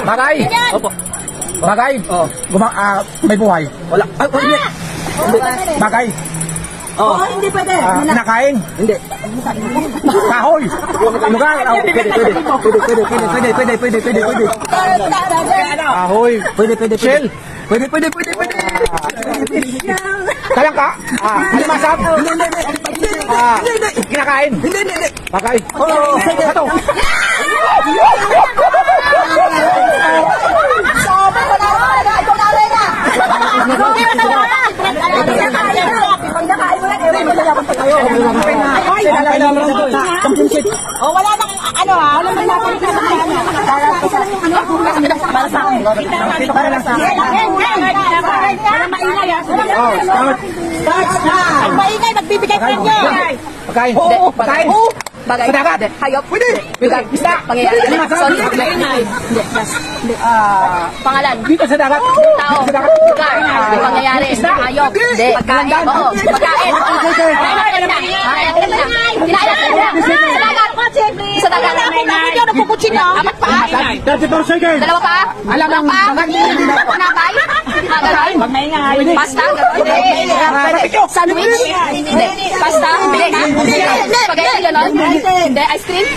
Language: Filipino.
Bagay. Opo. Bagay. Oo. May buhay. Wala. Ay, hindi. Bagay. Oo. Hindi pwede. Kinakain. Hindi. Kahoy. Lugar. Pwede. Kahoy. Pwede. Shell. Pwede. Kayang ka. Alimasag. Kinakain. Hindi. Bagay. Ito. Oh, wala nang ano ha. Wala nang napalit na para sa akin. Para maingay ha. Ang maingay, nagbibigay pa rin nyo. Pagkain. Pagkain. Bagay. Sa dagat. Hayop. Pwede. Isda. Pangyayari. Sorry. Maingay. Hindi. Pangalan. Dito sa dagat. Tao. Lugar. Pangyayari. Hayop. Hindi. Pagkain. Oo. Pagkain. Sa dagat. Hindi ako nagpuputsin na. Apat pa. 34 seconds. Dalawa pa. Alam lang. Panabay. Magaling. Pasta. Sandwich. Hindi. Pasta. Hindi. Spaghetti. Ganon. Hindi. Ice cream.